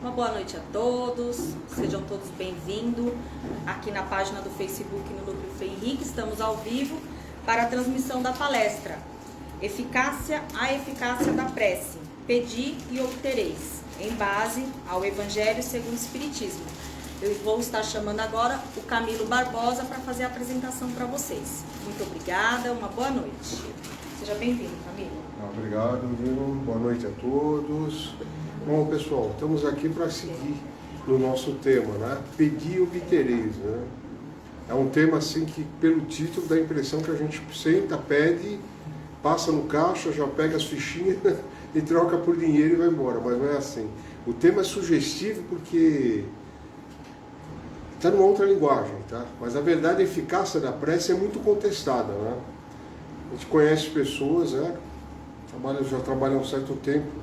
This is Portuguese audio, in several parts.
Uma boa noite a todos, sejam todos bem-vindos aqui na página do Facebook no Núcleo Frei Henrique. Estamos ao vivo para a transmissão da palestra a eficácia da prece, pedi e obtereis, em base ao Evangelho segundo o Espiritismo. Eu vou estar chamando agora o Camilo Barbosa para fazer a apresentação para vocês. Muito obrigada, uma boa noite. Seja bem-vindo, Camilo. Obrigado, Nino. Boa noite a todos. Bom, pessoal, estamos aqui para seguir no nosso tema, né? Pedi e obtereis, né? É um tema assim que, pelo título, dá a impressão que a gente senta, pede, passa no caixa, já pega as fichinhas e troca por dinheiro e vai embora, mas não é assim. O tema é sugestivo porque está numa outra linguagem, tá? Mas a verdade, a eficácia da prece é muito contestada, né? A gente conhece pessoas, né? Já trabalham há um certo tempo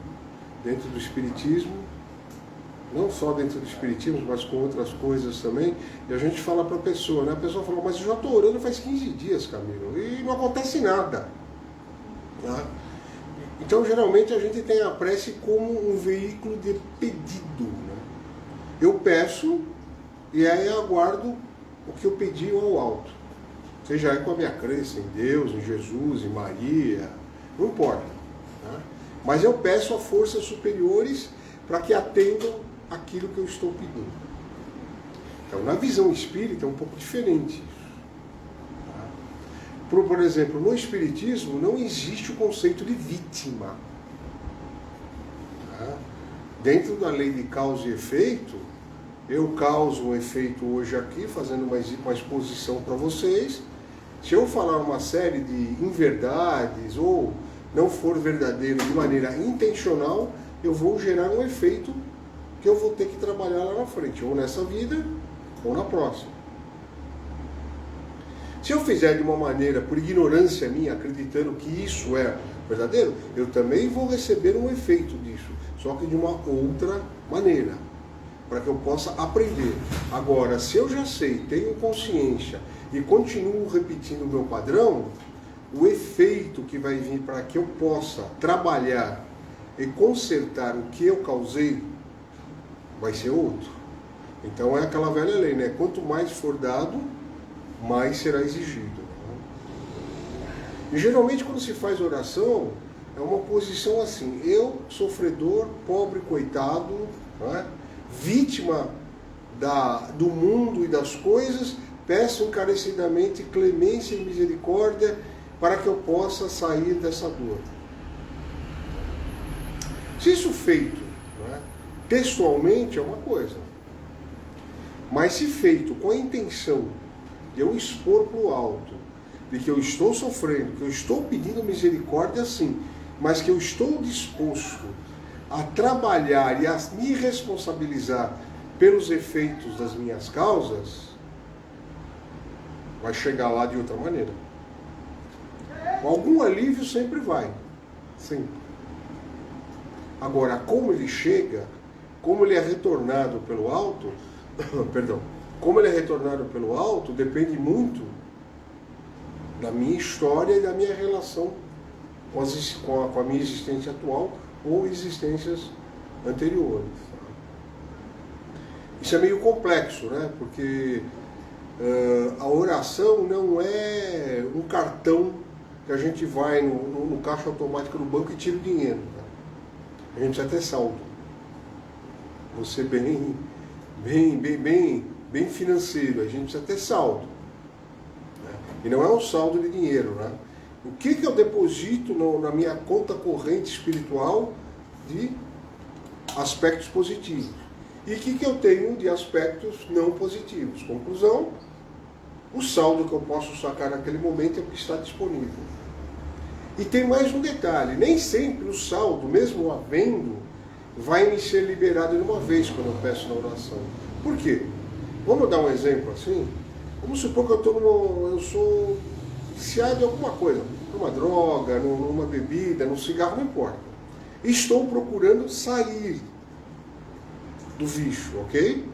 dentro do Espiritismo, não só dentro do Espiritismo, mas com outras coisas também, e a gente fala para a pessoa, né? A pessoa fala, mas eu já estou orando faz 15 dias, Camilo, e não acontece nada. Né? Então, geralmente, a gente tem a prece como um veículo de pedido. Né? Eu peço, e aí eu aguardo o que eu pedi ao alto. Seja com a minha crença em Deus, em Jesus, em Maria, não importa. Né? Mas eu peço a forças superiores para que atendam aquilo que eu estou pedindo. Então, na visão espírita é um pouco diferente isso. Tá? Por exemplo, no Espiritismo não existe o conceito de vítima. Tá? Dentro da lei de causa e efeito, eu causo um efeito hoje aqui, fazendo uma exposição para vocês. Se eu falar uma série de inverdades ou não for verdadeiro de maneira intencional, eu vou gerar um efeito que eu vou ter que trabalhar lá na frente, ou nessa vida, ou na próxima. Se eu fizer de uma maneira, por ignorância minha, acreditando que isso é verdadeiro, eu também vou receber um efeito disso, só que de uma outra maneira, para que eu possa aprender. Agora, se eu já sei, tenho consciência e continuo repetindo o meu padrão, o efeito que vai vir para que eu possa trabalhar e consertar o que eu causei vai ser outro. Então é aquela velha lei, né? Quanto mais for dado, mais será exigido. E geralmente quando se faz oração, é uma posição assim, eu, sofredor, pobre, coitado, né? Vítima do mundo e das coisas, peço encarecidamente clemência e misericórdia para que eu possa sair dessa dor. Se isso feito, né, textualmente é uma coisa, mas se feito com a intenção de eu expor para o alto, de que eu estou sofrendo, que eu estou pedindo misericórdia sim, mas que eu estou disposto a trabalhar e a me responsabilizar pelos efeitos das minhas causas, vai chegar lá de outra maneira. Algum alívio sempre vai, sempre. Agora, como ele chega, como ele é retornado pelo alto, como ele é retornado pelo alto, depende muito da minha história e da minha relação com a minha existência atual ou existências anteriores. Isso é meio complexo, né? Porque a oração não é um cartão que a gente vai no caixa automático do banco e tira o dinheiro. Tá? A gente precisa ter saldo. Você bem financeiro, a gente precisa ter saldo. Né? E não é um saldo de dinheiro, né? O que eu deposito na minha conta corrente espiritual de aspectos positivos? E o que eu tenho de aspectos não positivos? Conclusão, o saldo que eu posso sacar naquele momento é o que está disponível. E tem mais um detalhe, nem sempre o saldo, mesmo havendo, vai me ser liberado de uma vez quando eu peço na oração. Por quê? Vamos dar um exemplo assim? Vamos supor que eu sou viciado em alguma coisa, numa droga, numa bebida, num cigarro, não importa. Estou procurando sair do vício, ok?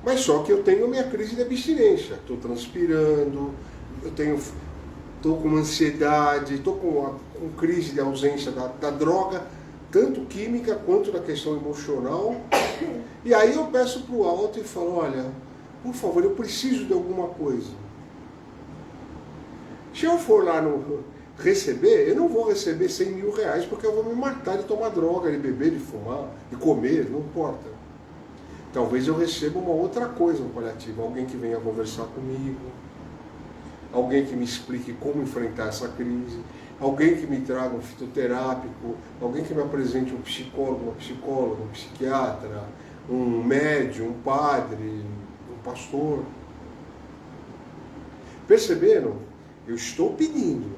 Mas só que eu tenho a minha crise de abstinência. Estou transpirando, estou com ansiedade, estou com crise de ausência da droga, tanto química quanto na questão emocional. E aí eu peço para o alto e falo, olha, por favor, eu preciso de alguma coisa. Se eu for lá no receber, eu não vou receber 100 mil reais porque eu vou me matar de tomar droga, de beber, de fumar, de comer, não importa. Talvez eu receba uma outra coisa no paliativo, alguém que venha conversar comigo, alguém que me explique como enfrentar essa crise, alguém que me traga um fitoterápico, alguém que me apresente um psicólogo, uma psicóloga, um psiquiatra, um médium, um padre, um pastor. Perceberam? Eu estou pedindo,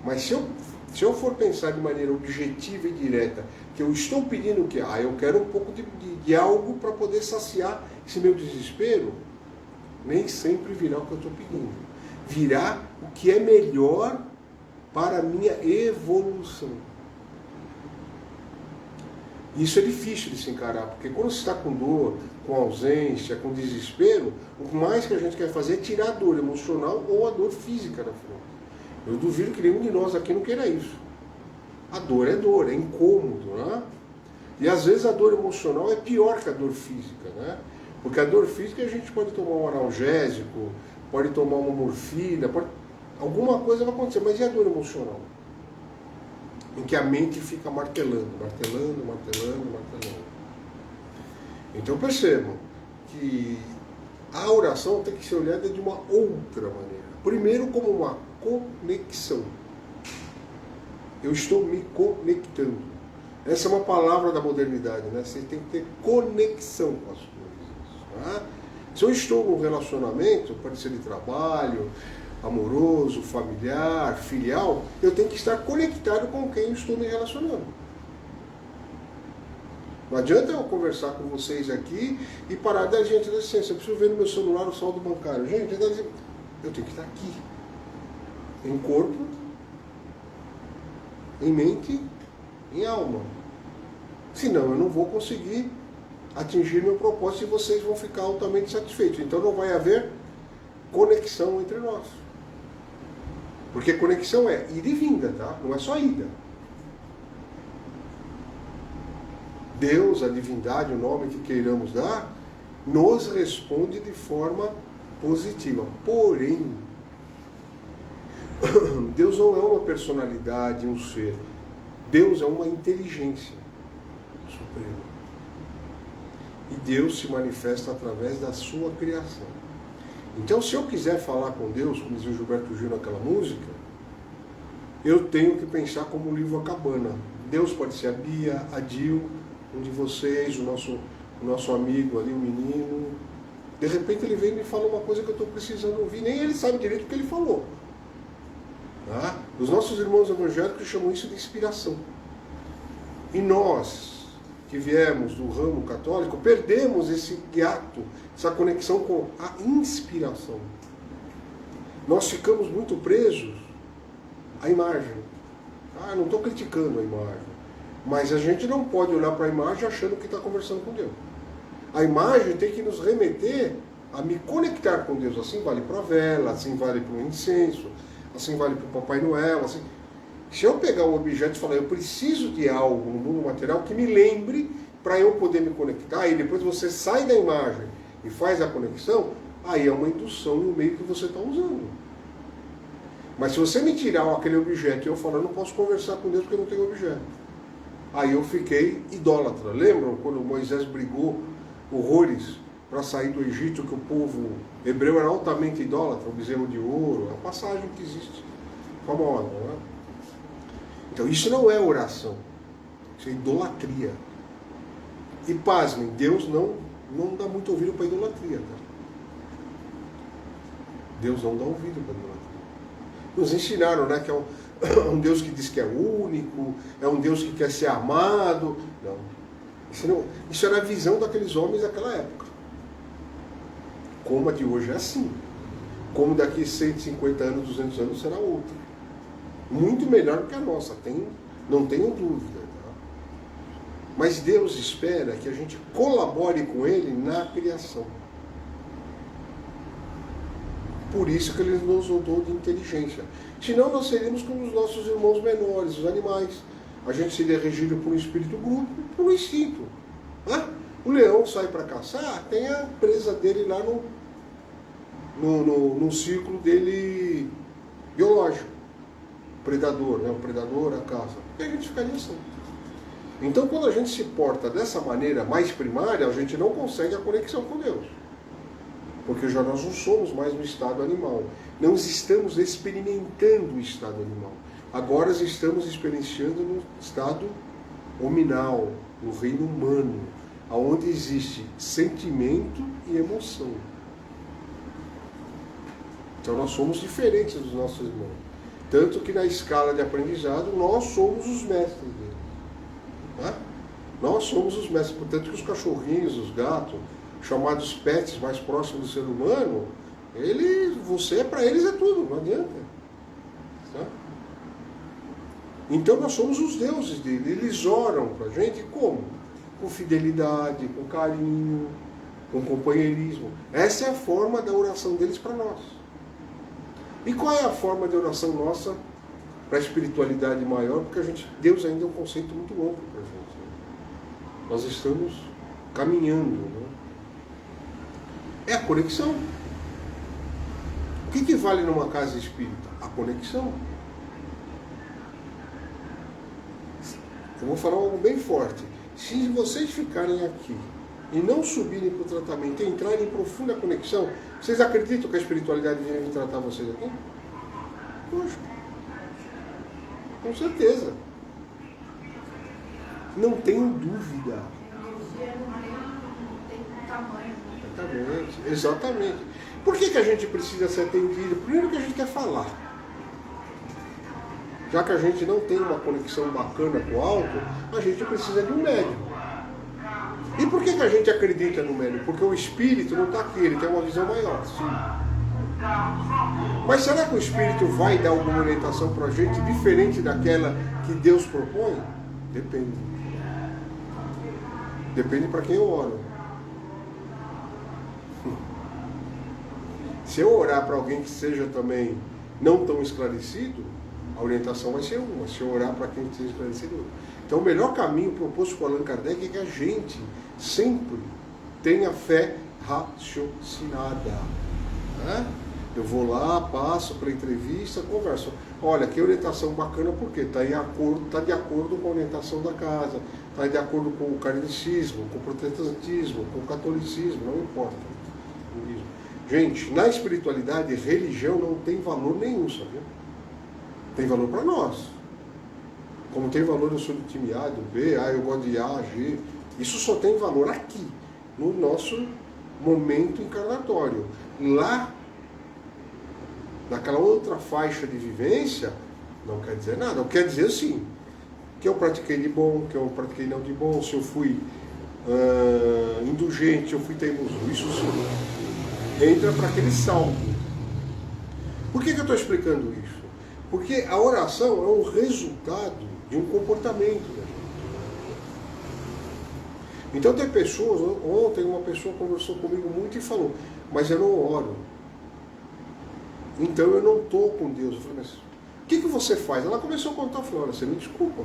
mas se eu for pensar de maneira objetiva e direta, que eu estou pedindo o quê? Eu quero um pouco de algo para poder saciar esse meu desespero, nem sempre virá o que eu estou pedindo. Virá o que é melhor para a minha evolução. Isso é difícil de se encarar, porque quando você está com dor, com ausência, com desespero, o mais que a gente quer fazer é tirar a dor emocional ou a dor física da frente. Eu duvido que nenhum de nós aqui não queira isso. A dor, é incômodo, né? E às vezes a dor emocional é pior que a dor física, né? Porque a dor física a gente pode tomar um analgésico, pode tomar uma morfina, alguma coisa vai acontecer, mas e a dor emocional? Em que a mente fica martelando. Então percebam que a oração tem que ser olhada de uma outra maneira. Primeiro como uma conexão. Eu estou me conectando. Essa é uma palavra da modernidade, né? Você tem que ter conexão com as coisas. Tá? Se eu estou num relacionamento, pode ser de trabalho, amoroso, familiar, filial, eu tenho que estar conectado com quem eu estou me relacionando. Não adianta eu conversar com vocês aqui e parar da gente, dá licença, eu preciso ver no meu celular o saldo bancário. Gente, eu tenho que estar aqui. Em corpo, em mente, em alma. Senão eu não vou conseguir atingir meu propósito e vocês vão ficar altamente satisfeitos. Então não vai haver conexão entre nós. Porque conexão é ida e vinda, tá? Não é só ida. Deus, a divindade, o nome que queiramos dar, nos responde de forma positiva. Porém, Deus não é uma personalidade, um ser. Deus é uma inteligência suprema. E Deus se manifesta através da sua criação. Então, se eu quiser falar com Deus, como dizia o Gilberto Gil naquela música, eu tenho que pensar como o livro A Cabana. Deus pode ser a Bia, a Dil, um de vocês, o nosso amigo ali, o menino. De repente ele vem e me fala uma coisa que eu estou precisando ouvir, nem ele sabe direito o que ele falou. Tá? Os nossos irmãos evangélicos chamam isso de inspiração. E nós, que viemos do ramo católico, perdemos esse hiato, essa conexão com a inspiração. Nós ficamos muito presos à imagem. Não estou criticando a imagem, mas a gente não pode olhar para a imagem achando que está conversando com Deus. A imagem tem que nos remeter a me conectar com Deus. Assim vale para a vela, assim vale para o incenso, assim vale para o Papai Noel. Assim. Se eu pegar um objeto e falar, eu preciso de algo no mundo material que me lembre para eu poder me conectar, e depois você sai da imagem e faz a conexão, aí é uma indução no meio que você está usando. Mas se você me tirar aquele objeto e eu falar, eu não posso conversar com Deus porque eu não tenho objeto. Aí eu fiquei idólatra. Lembram quando Moisés brigou horrores para sair do Egito, que o povo hebreu era altamente idólatra, o bezerro de ouro, a passagem que existe, famosa, não é? Então isso não é oração, isso é idolatria. E pasmem, Deus não dá muito ouvido para idolatria. Tá? Deus não dá ouvido para idolatria. Nos ensinaram, né, que é um Deus que diz que é único, é um Deus que quer ser amado. Não. Isso era a visão daqueles homens daquela época. Como a de hoje é assim. Como daqui 150 anos, 200 anos será outra. Muito melhor do que a nossa, não tenho dúvida. Tá? Mas Deus espera que a gente colabore com Ele na criação. Por isso que Ele nos dotou de inteligência. Senão nós seríamos como os nossos irmãos menores, os animais. a gente seria regido por um espírito grupo, por um instinto. Né? O leão sai para caçar, tem a presa dele lá no círculo dele biológico. O predador, né? O predador, a caça. E a gente ficaria assim. Então, quando a gente se porta dessa maneira mais primária, a gente não consegue a conexão com Deus. Porque já nós não somos mais no estado animal. Não estamos experimentando o estado animal. Agora estamos experienciando no estado hominal, no reino humano, onde existe sentimento e emoção. Então nós somos diferentes dos nossos irmãos. Tanto que na escala de aprendizado nós somos os mestres dele. Né? Nós somos os mestres. Portanto que os cachorrinhos, os gatos, chamados pets mais próximos do ser humano, você para eles é tudo, não adianta. Tá? Então nós somos os deuses dele. Eles oram para a gente como? Com fidelidade, com carinho, com companheirismo. Essa é a forma da oração deles para nós. E qual é a forma de oração nossa para a espiritualidade maior? Porque Deus ainda é um conceito muito amplo para a gente. Né? Nós estamos caminhando. Né? É a conexão. O que vale numa casa espírita? A conexão. Eu vou falar algo bem forte. Se vocês ficarem aqui e não subirem para o tratamento e entrarem em profunda conexão, vocês acreditam que a espiritualidade vem tratar vocês aqui? Poxa, com certeza. Não tenho dúvida. Exatamente, exatamente. Por que a gente precisa ser atendido? Primeiro que a gente quer falar. Já que a gente não tem uma conexão bacana com o alto, a gente precisa de um médium. E por que a gente acredita no médium? Porque o espírito não está aqui, ele tem uma visão maior. Sim. Mas será que o espírito vai dar alguma orientação para a gente diferente daquela que Deus propõe? Depende. Depende para quem eu oro. Se eu orar para alguém que seja também não tão esclarecido, a orientação vai ser uma. Se eu orar para quem seja esclarecido, outra. Então o melhor caminho proposto por Allan Kardec é que a gente sempre tenha fé raciocinada. Né? Eu vou lá, passo pela entrevista, converso. Olha, que orientação bacana, por quê? Está de acordo com a orientação da casa, está de acordo com o kardecismo, com o protestantismo, com o catolicismo, não importa. Gente, na espiritualidade, religião não tem valor nenhum, sabe? Tem valor para nós. Como tem valor eu sou do time A, do B, eu gosto de A, G. Isso só tem valor aqui, no nosso momento encarnatório. Lá, naquela outra faixa de vivência, não quer dizer nada. Não quer dizer sim, que eu pratiquei de bom, que eu pratiquei não de bom, se eu fui indulgente, se eu fui teimoso. Isso sim. Entra para aquele saldo. Por que eu estou explicando isso? Porque a oração é um resultado de um comportamento da gente. Então tem pessoas, ontem uma pessoa conversou comigo muito e falou, mas eu não oro. Então eu não estou com Deus. Eu falei, mas o que você faz? Ela começou a contar, eu falei, olha, você me desculpa,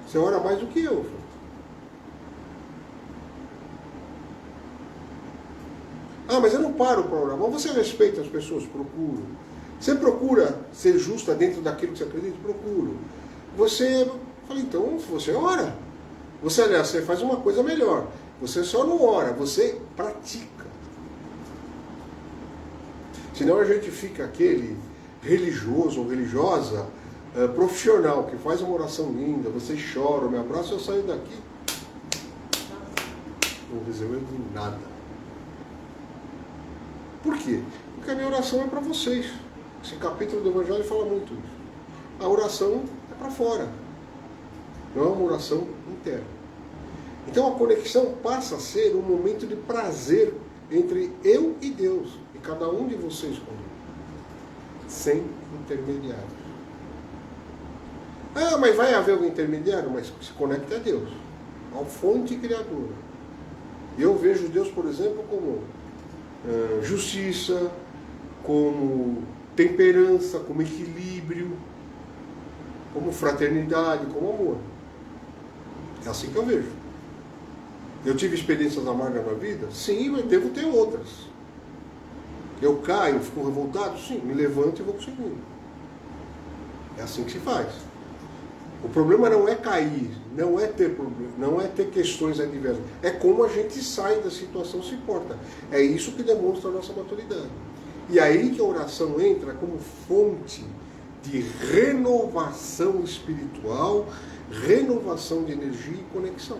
você ora mais do que eu. Ah, mas eu não paro para orar. Mas você respeita as pessoas? Procuro. Você procura ser justa dentro daquilo que você acredita? Procuro. Você... Falei, então você ora. Você, aliás, você faz uma coisa melhor. Você só não ora, você pratica. Senão a gente fica aquele religioso ou religiosa profissional que faz uma oração linda, você chora, me abraça, eu saio daqui. Não resolveu de nada. Por quê? Porque a minha oração é para vocês. Esse capítulo do Evangelho fala muito isso. A oração é para fora. Não é uma oração interna. Então a conexão passa a ser um momento de prazer entre eu e Deus. E cada um de vocês comigo. Sem intermediário. Ah, mas vai haver algum intermediário? Mas se conecta a Deus. A fonte criadora. Eu vejo Deus, por exemplo, como justiça, como temperança, como equilíbrio, como fraternidade, como amor. É assim que eu vejo. Eu tive experiências amargas na vida? Sim, mas devo ter outras. Eu caio, fico revoltado? Sim, me levanto e vou conseguindo. É assim que se faz. O problema não é cair, não é ter problema, não é ter questões adversas. É como a gente sai da situação, se porta. É isso que demonstra a nossa maturidade. E aí que a oração entra como fonte de renovação espiritual, renovação de energia e conexão.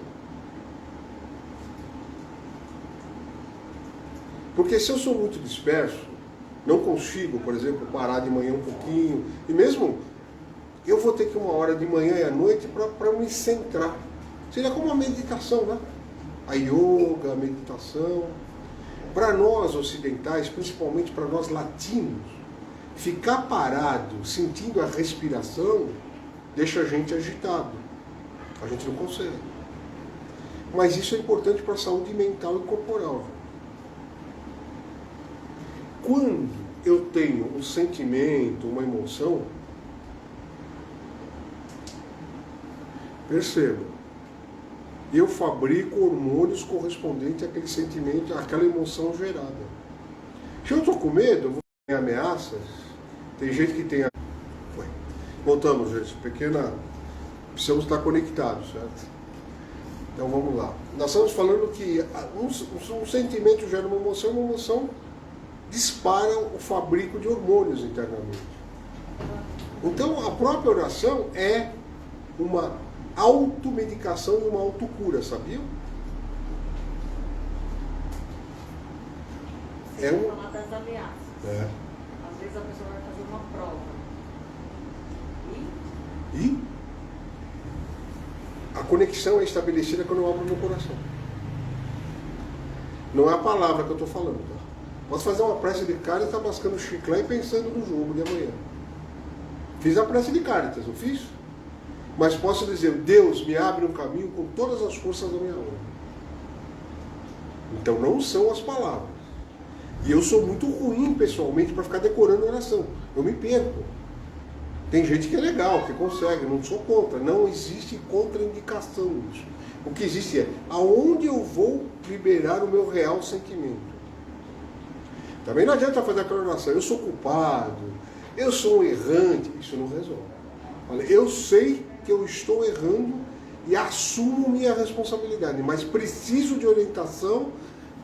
Porque se eu sou muito disperso, não consigo, por exemplo, parar de manhã um pouquinho, e mesmo eu vou ter que uma hora de manhã e à noite para me centrar. Seria como uma meditação, né? A yoga, a meditação. Para nós ocidentais, principalmente para nós latinos, ficar parado, sentindo a respiração, deixa a gente agitado. A gente não consegue. Mas isso é importante para a saúde mental e corporal. Quando eu tenho um sentimento, uma emoção, perceba, eu fabrico hormônios correspondentes àquele sentimento, àquela emoção gerada. Se eu estou com medo, eu vou ter ameaças. Tem gente que tem... Voltamos, gente. Precisamos estar conectados, certo? Então vamos lá. Nós estamos falando que um sentimento gera uma emoção dispara o fabrico de hormônios internamente. Então a própria oração é uma automedicação e uma autocura, sabiam? Você vai falar das ameaças. É. Às vezes a pessoa vai fazer uma prova. E a conexão é estabelecida quando eu abro meu coração. Não é a palavra que eu estou falando, tá? Posso fazer uma prece de Cáritas, estar mascando chiclete e pensando no jogo de amanhã. Fiz a prece de Cáritas, não fiz? Mas posso dizer, Deus me abre um caminho com todas as forças da minha alma. Então não são as palavras. E eu sou muito ruim pessoalmente para ficar decorando oração. Eu me perco. Tem gente que é legal, que consegue, não sou contra. Não existe contraindicação nisso. O que existe é aonde eu vou liberar o meu real sentimento. Também não adianta fazer aquela oração, eu sou culpado, eu sou um errante, isso não resolve. Olha, eu sei que eu estou errando e assumo minha responsabilidade, mas preciso de orientação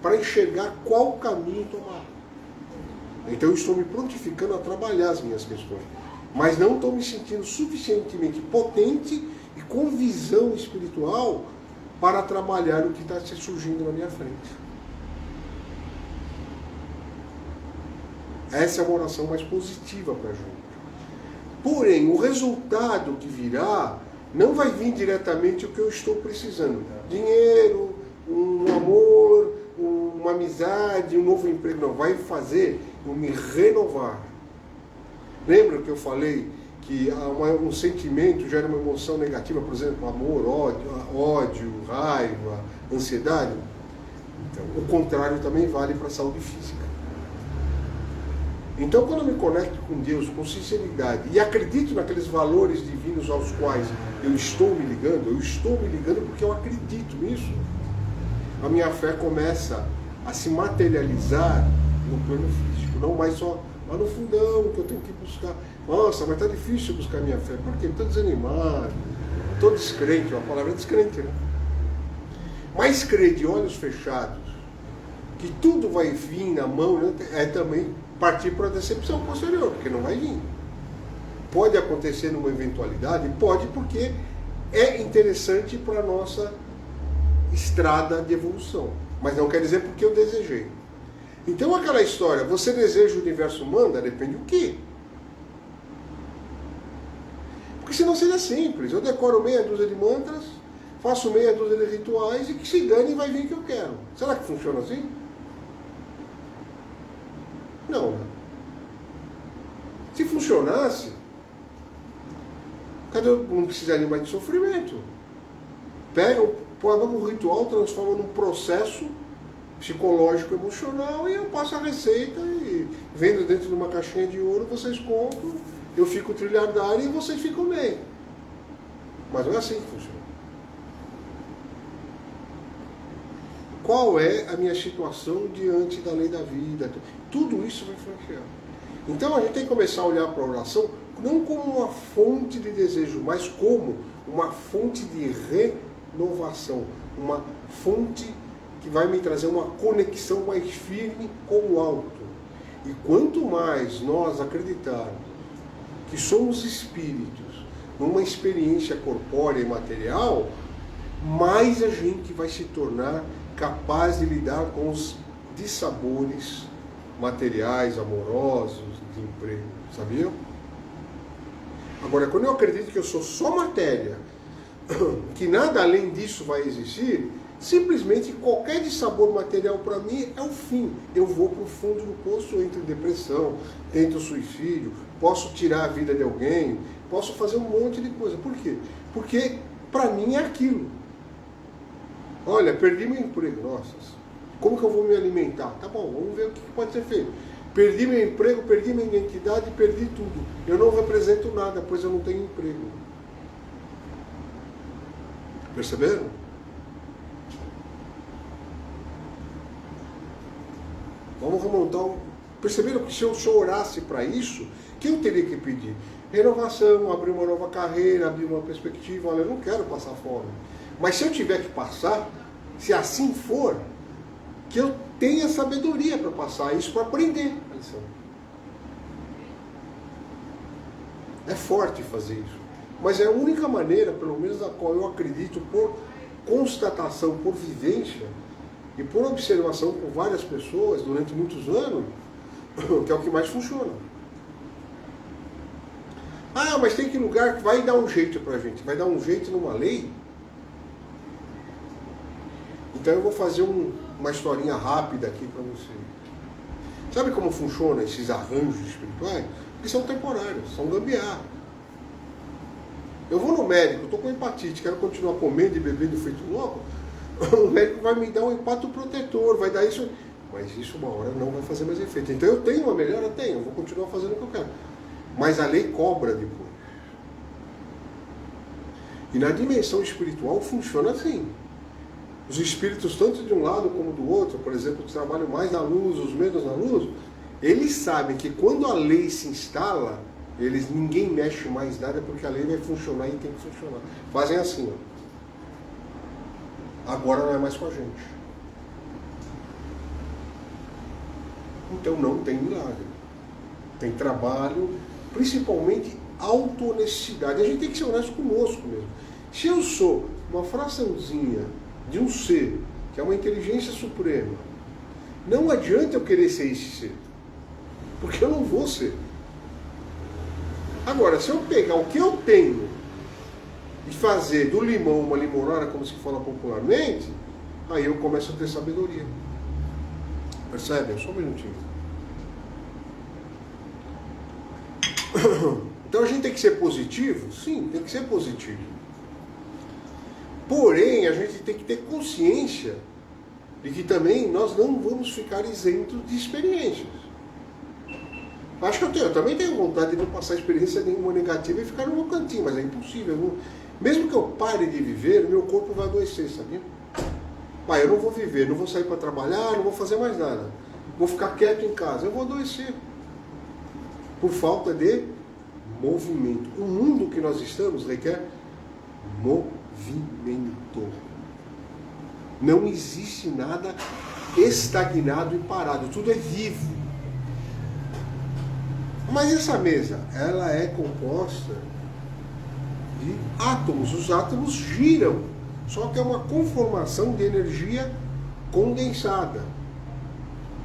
para enxergar qual caminho tomar. Então eu estou me prontificando a trabalhar as minhas questões, mas não estou me sentindo suficientemente potente e com visão espiritual para trabalhar o que está surgindo na minha frente. Essa é uma oração mais positiva para a gente. Porém, o resultado que virá não vai vir diretamente o que eu estou precisando. Dinheiro, um amor, uma amizade, um novo emprego. Não, vai fazer eu me renovar. Lembra que eu falei que um sentimento gera uma emoção negativa, por exemplo, amor, ódio, raiva, ansiedade? Então, o contrário também vale para a saúde física. Então, quando eu me conecto com Deus com sinceridade e acredito naqueles valores divinos aos quais eu estou me ligando porque eu acredito nisso, a minha fé começa a se materializar no plano físico, não mais só lá no fundão que eu tenho que buscar. Nossa, mas está difícil buscar a minha fé. Por quê? Estou desanimado, estou descrente, a palavra é descrente, né? Mas crer de olhos fechados, que tudo vai vir na mão, né, é também partir para a decepção posterior, porque não vai vir. Pode acontecer numa eventualidade? Pode, porque é interessante para a nossa estrada de evolução. Mas não quer dizer porque eu desejei. Então aquela história, você deseja o universo manda, depende do quê? Porque senão seria simples. Eu decoro meia dúzia de mantras, faço meia dúzia de rituais e que se dane vai vir o que eu quero. Será que funciona assim? Não. Se funcionasse, não precisaria mais de sofrimento. Pega um ritual, transforma num processo psicológico, emocional, e eu passo a receita e vendo dentro de uma caixinha de ouro, vocês compram, eu fico trilhardário e vocês ficam bem. Mas não é assim que funciona. qual é a minha situação diante da lei da vida. Tudo isso vai influenciar. Então a gente tem que começar a olhar para a oração não como uma fonte de desejo, mas como uma fonte de renovação, uma fonte que vai me trazer uma conexão mais firme com o alto. E quanto mais nós acreditarmos que somos espíritos numa experiência corpórea e material, mais a gente vai se tornar capaz de lidar com os dissabores materiais, amorosos, de emprego, sabiam? Agora, quando eu acredito que eu sou só matéria, que nada além disso vai existir, simplesmente qualquer dissabor material para mim é o fim. Eu vou para o fundo do poço, eu entro em depressão, tento suicídio, posso tirar a vida de alguém, posso fazer um monte de coisa. Por quê? Porque para mim é aquilo. Olha, perdi meu emprego, nossa, como que eu vou me alimentar? Tá bom, vamos ver o que pode ser feito. Perdi meu emprego, perdi minha identidade, perdi tudo. Eu não represento nada, pois eu não tenho emprego. Perceberam? Vamos remontar um... Perceberam que se eu só orasse para isso, que eu teria que pedir? Renovação, abrir uma nova carreira, abrir uma perspectiva. Olha, eu não quero passar fome. Mas se eu tiver que passar, se assim for, que eu tenha sabedoria para passar isso, para aprender a lição. É forte fazer isso. Mas é a única maneira, pelo menos a qual eu acredito, por constatação, por vivência, e por observação com várias pessoas durante muitos anos, que é o que mais funciona. Ah, mas tem que lugar que vai dar um jeito pra gente, vai dar um jeito numa lei. Então eu vou fazer uma historinha rápida aqui para você. Sabe como funciona esses arranjos espirituais? Porque são temporários, são gambiarra. Eu vou no médico, estou com hepatite, quero continuar comendo e bebendo feito louco, o médico vai me dar um hepatoprotetor, vai dar isso, mas isso uma hora não vai fazer mais efeito. Então eu tenho uma melhora? Tenho, eu vou continuar fazendo o que eu quero. Mas a lei cobra depois. E na dimensão espiritual funciona assim. Os espíritos, tanto de um lado como do outro, por exemplo, que trabalham mais na luz, os menos na luz, eles sabem que quando a lei se instala, ninguém mexe mais nada porque a lei vai funcionar e tem que funcionar. Fazem assim, ó. Agora não é mais com a gente. Então não tem milagre. Tem trabalho, principalmente auto-honestidade. A gente tem que ser honesto conosco mesmo. Se eu sou uma fraçãozinha de um ser, que é uma inteligência suprema, não adianta eu querer ser esse ser. Porque eu não vou ser. Agora, se eu pegar o que eu tenho e fazer do limão uma limonada, como se fala popularmente, aí eu começo a ter sabedoria. Percebe? Só um minutinho. Então a gente tem que ser positivo? Sim, tem que ser positivo. Porém, a gente tem que ter consciência de que também nós não vamos ficar isentos de experiências. Acho que eu também tenho vontade de não passar experiência nenhuma negativa e ficar no meu cantinho, mas é impossível. Mesmo que eu pare de viver, meu corpo vai adoecer, sabia? Pai, eu não vou viver, não vou sair para trabalhar, não vou fazer mais nada. Vou ficar quieto em casa, eu vou adoecer. Por falta de movimento. O mundo que nós estamos requer movimento. Não existe nada estagnado e parado, tudo é vivo. Mas essa mesa, ela é composta de átomos. Os átomos giram, só que é uma conformação de energia condensada.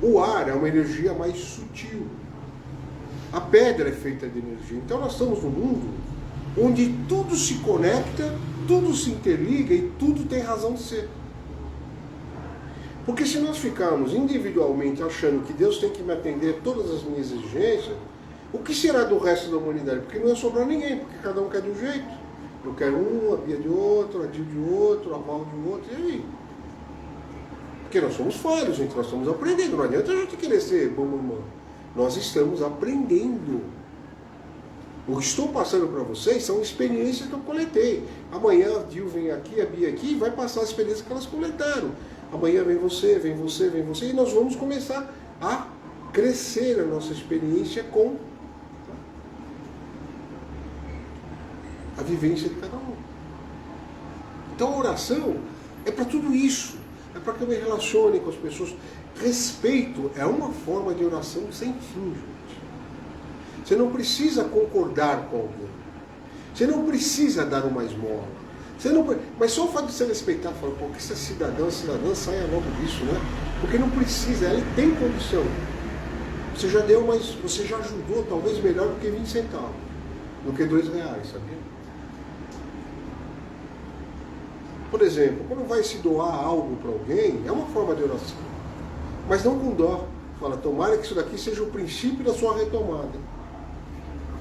O ar é uma energia mais sutil. A pedra é feita de energia. Então nós estamos num mundo onde tudo se conecta, tudo se interliga e tudo tem razão de ser. Porque se nós ficarmos individualmente achando que Deus tem que me atender a todas as minhas exigências, o que será do resto da humanidade? Porque não ia sobrar ninguém, porque cada um quer de um jeito. Eu quero um, a Bia de outro, a Dil de outro, a Val de outro, e aí? Porque nós somos falhos, gente, nós estamos aprendendo. Não adianta a gente querer ser bom. Nós estamos aprendendo. O que estou passando para vocês são experiências que eu coletei. Amanhã a Dil vem aqui, a Bia aqui, e vai passar a experiência que elas coletaram. amanhã vem você, vem você, vem você, e nós vamos começar a crescer a nossa experiência com a vivência de cada um. Então a oração é para tudo isso, é para que eu me relacione com as pessoas. Respeito é uma forma de oração sem fim, gente. Você não precisa concordar com alguém. Você não precisa dar uma esmola. Você não, mas só o fato de você respeitar, falar, pô, que esse cidadã saia logo disso, né? Porque não precisa, ele tem condição. Você já deu, mas você já ajudou, talvez melhor do que 20 centavos, do que R$2, sabia? Por exemplo, quando vai se doar algo para alguém, é uma forma de oração. Mas não com dó. Fala, tomara que isso daqui seja o princípio da sua retomada.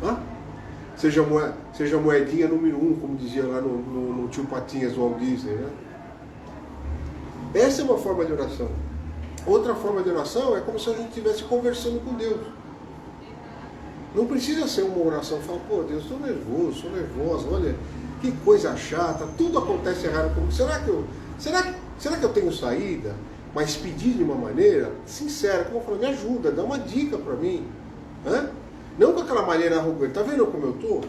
Hã? Seja moedinha número 1, como dizia lá no Tio Patinhas do Walt Disney, né? Essa é uma forma de oração. Outra forma de oração é como se a gente estivesse conversando com Deus. Não precisa ser uma oração, fala, pô, Deus, estou nervoso, sou nervosa, olha, que coisa chata, tudo acontece errado comigo. Será que eu tenho saída? Mas pedir de uma maneira sincera, como eu falo, me ajuda, dá uma dica para mim. Hã? Não com aquela maneira arrogante. Tá vendo como eu tô?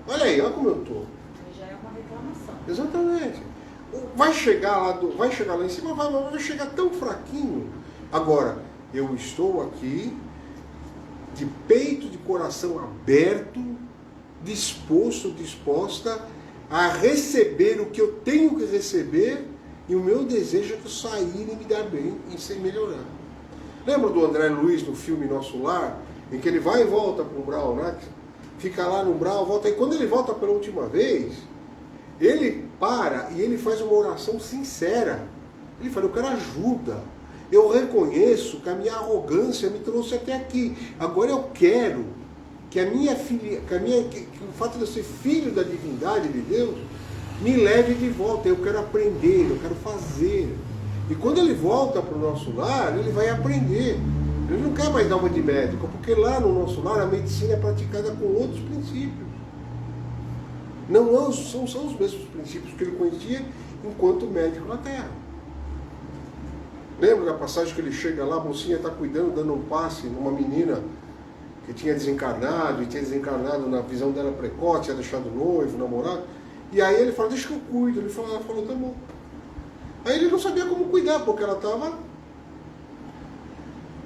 Olha aí, olha como eu tô. Já é uma reclamação. Exatamente. Vai chegar lá em cima, vai chegar tão fraquinho. Agora, eu estou aqui de peito, de coração aberto, disposta a receber o que eu tenho que receber, e o meu desejo é que eu sair e me dar bem e sem melhorar. Lembra do André Luiz no filme Nosso Lar? Em que ele vai e volta para o umbral, né? Fica lá no umbral, volta. E quando ele volta pela última vez, ele para e ele faz uma oração sincera. Ele fala, eu quero ajuda. Eu reconheço que a minha arrogância me trouxe até aqui. Agora eu quero que a minha filha, que o fato de eu ser filho da divindade de Deus me leve de volta. Eu quero aprender, eu quero fazer. E quando ele volta para o nosso lar, ele vai aprender. Ele não quer mais dar uma de médico, porque lá no nosso lar a medicina é praticada com outros princípios. Não são os mesmos princípios que ele conhecia enquanto médico na Terra. Lembra da passagem que ele chega lá, a mocinha está cuidando, dando um passe numa menina que tinha desencarnado, e tinha desencarnado na visão dela precoce, tinha deixado noivo, namorado. E aí ele fala, deixa que eu cuido. Ela falou, tá bom. Aí ele não sabia como cuidar, porque ela estava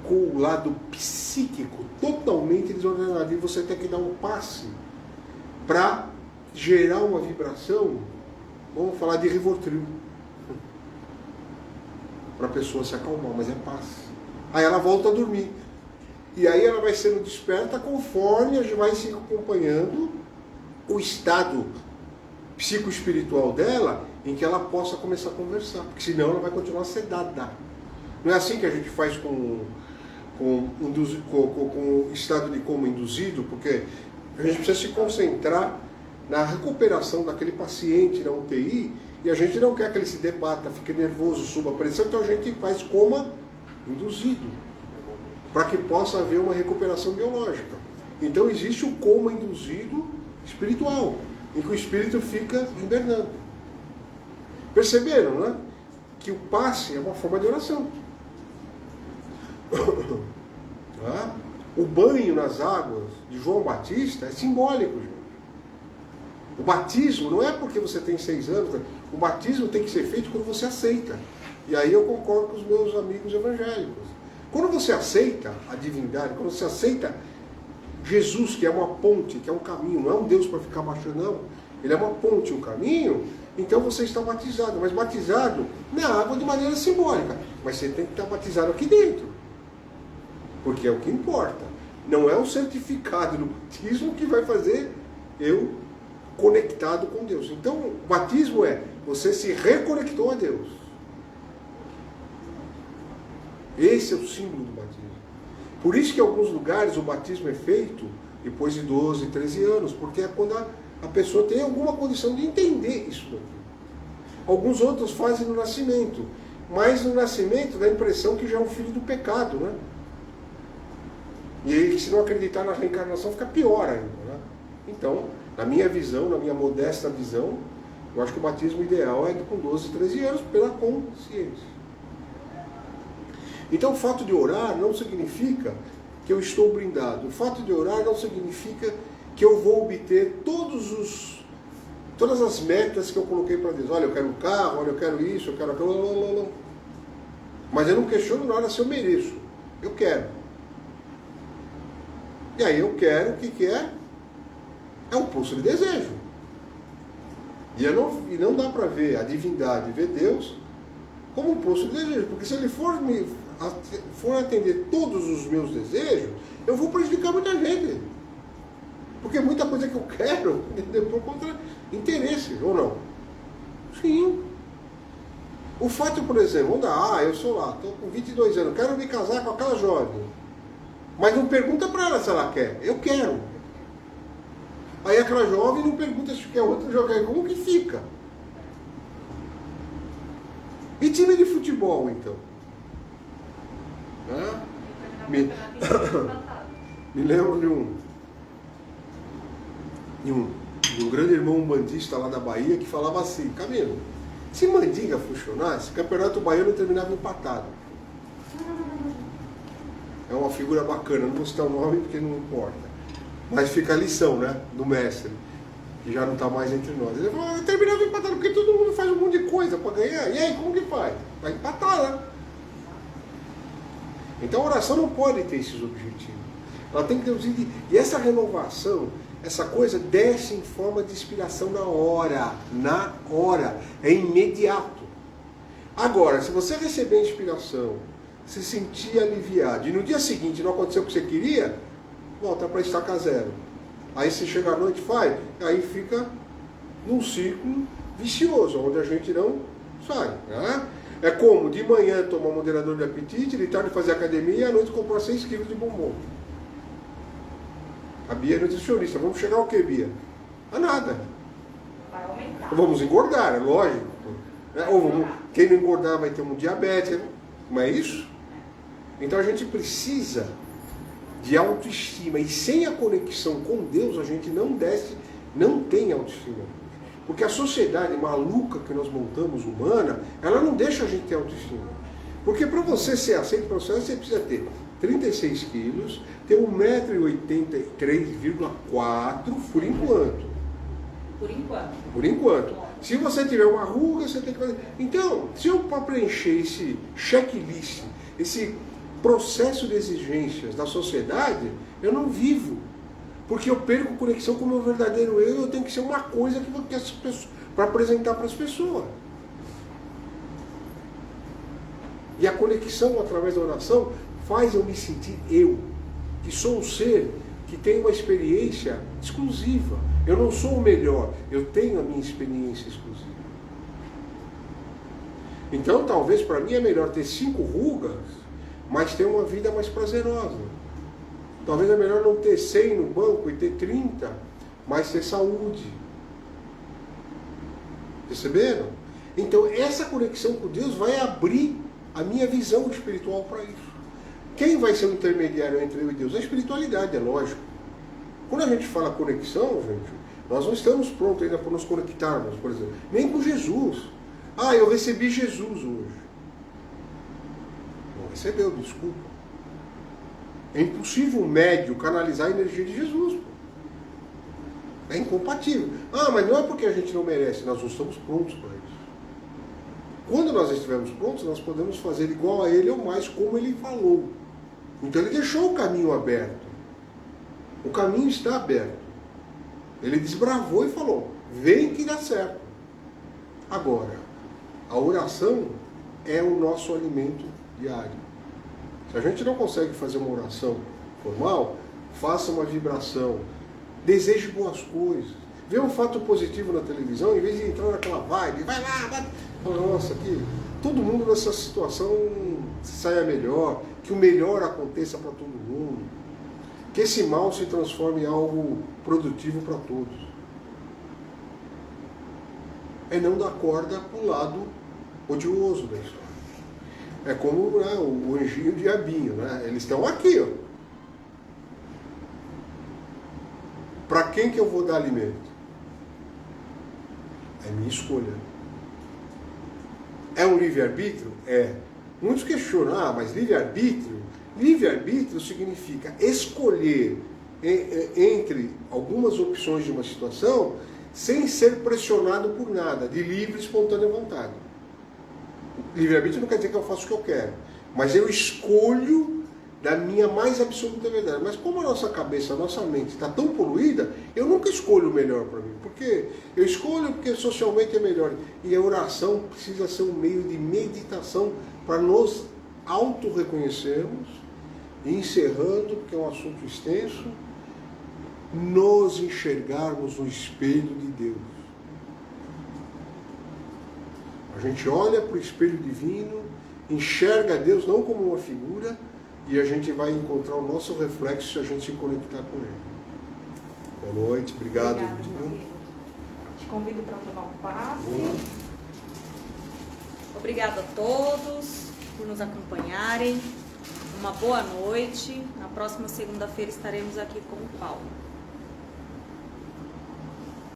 com o lado psíquico totalmente desordenado. E você tem que dar um passe para gerar uma vibração, vamos falar de Rivotril, para a pessoa se acalmar, mas é passe. Aí ela volta a dormir. E aí ela vai sendo desperta conforme a gente vai se acompanhando o estado psicoespiritual dela, em que ela possa começar a conversar, porque senão ela vai continuar sedada. Não é assim que a gente faz com o estado de coma induzido, porque a gente precisa se concentrar na recuperação daquele paciente na UTI, e a gente não quer que ele se debata, fique nervoso, suba a pressão, então a gente faz coma induzido, para que possa haver uma recuperação biológica. Então existe o coma induzido espiritual, em que o espírito fica hibernando. Perceberam, né? Que o passe é uma forma de oração. O banho nas águas de João Batista é simbólico, gente. O batismo não é porque você tem 6 anos, o batismo tem que ser feito quando você aceita. E aí eu concordo com os meus amigos evangélicos. Quando você aceita a divindade, quando você aceita Jesus, que é uma ponte, que é um caminho, não é um Deus para ficar baixando, não. Ele é uma ponte, um caminho, então você está batizado. Mas batizado na água de maneira simbólica. Mas você tem que estar batizado aqui dentro. Porque é o que importa. Não é o certificado do batismo que vai fazer eu conectado com Deus. Então, o batismo é você se reconectou a Deus. Esse é o símbolo do batismo. Por isso que em alguns lugares o batismo é feito depois de 12, 13 anos, porque é quando a pessoa tem alguma condição de entender isso daqui. Alguns outros fazem no nascimento, mas no nascimento dá a impressão que já é um filho do pecado, né? E aí, se não acreditar na reencarnação, fica pior ainda, né? Então, na minha visão, na minha modesta visão, eu acho que o batismo ideal é com 12, 13 anos, pela consciência. Então o fato de orar não significa que eu estou blindado. O fato de orar não significa que eu vou obter todas as metas que eu coloquei para Deus. Olha, eu quero um carro, olha, eu quero isso, eu quero aquilo. Mas eu não questiono nada se eu mereço. Eu quero. E aí eu quero, o que é? É um pulso de desejo. E não dá para ver a divindade, ver Deus como um pulso de desejo. Porque se ele for atender todos os meus desejos, eu vou prejudicar muita gente. Porque muita coisa que eu quero, por contra interesse, ou não? Sim. O fato, por exemplo, eu sou lá, estou com 22 anos, quero me casar com aquela jovem. Mas não pergunta para ela se ela quer. Eu quero. Aí aquela jovem não pergunta se quer outra jovem. Como que fica? E time de futebol, então? Me lembro de um grande irmão umbandista lá da Bahia que falava assim: Camilo, se mandinga funcionasse, o campeonato baiano terminava empatado. É uma figura bacana, não vou citar o nome porque não importa. Mas fica a lição, né, do mestre, que já não está mais entre nós. Ele falou: terminava empatado porque todo mundo faz um monte de coisa para ganhar. E aí, como que faz? Vai empatar, né? Então a oração não pode ter esses objetivos. Ela tem que ter e essa renovação, essa coisa desce em forma de inspiração na hora, é imediato. Agora, se você receber a inspiração, se sentir aliviado, e no dia seguinte não aconteceu o que você queria, volta para estaca zero. Aí você chega à noite, aí fica num ciclo vicioso, onde a gente não sai, né? É como de manhã tomar moderador de apetite, de tarde fazer academia e à noite comprar 6 quilos de bombom. A Bia é nutricionista. Vamos chegar ao que, Bia? A nada. Vai aumentar. Vamos engordar, é lógico. Quem não engordar vai ter um diabetes. Não é isso? Então a gente precisa de autoestima. E sem a conexão com Deus, a gente não tem autoestima. Porque a sociedade maluca que nós montamos, humana, ela não deixa a gente ter autoestima. Porque para você ser aceito para você precisa ter 36 quilos, ter 1,83,4 m por enquanto. Por enquanto. Por enquanto. Se você tiver uma ruga, você tem que fazer. Então, se eu para preencher esse checklist, esse processo de exigências da sociedade, eu não vivo. Porque eu perco conexão com o meu verdadeiro eu tenho que ser uma coisa para apresentar para as pessoas. E a conexão através da oração faz eu me sentir eu, que sou um ser que tem uma experiência exclusiva. Eu não sou o melhor, eu tenho a minha experiência exclusiva. Então talvez para mim é melhor ter 5 rugas, mas ter uma vida mais prazerosa. Talvez é melhor não ter 100 no banco e ter 30, mas ter saúde. Perceberam? Então essa conexão com Deus vai abrir a minha visão espiritual para isso. Quem vai ser o intermediário entre eu e Deus? A espiritualidade, é lógico. Quando a gente fala conexão, gente, nós não estamos prontos ainda para nos conectarmos, por exemplo. Nem com Jesus. Eu recebi Jesus hoje. Não recebeu, desculpa. É impossível um médium canalizar a energia de Jesus. Pô. É incompatível. Mas não é porque a gente não merece, nós não estamos prontos para isso. Quando nós estivermos prontos, nós podemos fazer igual a ele ou mais, como ele falou. Então ele deixou o caminho aberto. O caminho está aberto. Ele desbravou e falou: vem que dá certo. Agora, a oração é o nosso alimento diário. Se a gente não consegue fazer uma oração formal, faça uma vibração. Deseje boas coisas. Vê um fato positivo na televisão, em vez de entrar naquela vibe, vai lá, vai. Nossa, que todo mundo nessa situação saia melhor, que o melhor aconteça para todo mundo, que esse mal se transforme em algo produtivo para todos. É não dar corda para o lado odioso da história. É como o anjinho e o diabinho, né? Eles estão aqui, ó. Para quem que eu vou dar alimento? É minha escolha. É um livre-arbítrio? É. Muitos questionam, mas livre-arbítrio? Livre-arbítrio significa escolher entre algumas opções de uma situação sem ser pressionado por nada, de livre e espontânea vontade. Livre-arbítrio não quer dizer que eu faço o que eu quero, mas eu escolho da minha mais absoluta verdade. Mas como a nossa cabeça, a nossa mente está tão poluída, eu nunca escolho o melhor para mim. Porque eu escolho porque socialmente é melhor. E a oração precisa ser um meio de meditação para nos auto-reconhecermos, e encerrando, porque é um assunto extenso, nos enxergarmos no espelho de Deus. A gente olha para o espelho divino, enxerga Deus não como uma figura, e a gente vai encontrar o nosso reflexo se a gente se conectar com Ele. Boa noite, obrigado. Te convido para tomar um passe. Obrigado a todos por nos acompanharem. Uma boa noite. Na próxima segunda-feira estaremos aqui com o Paulo.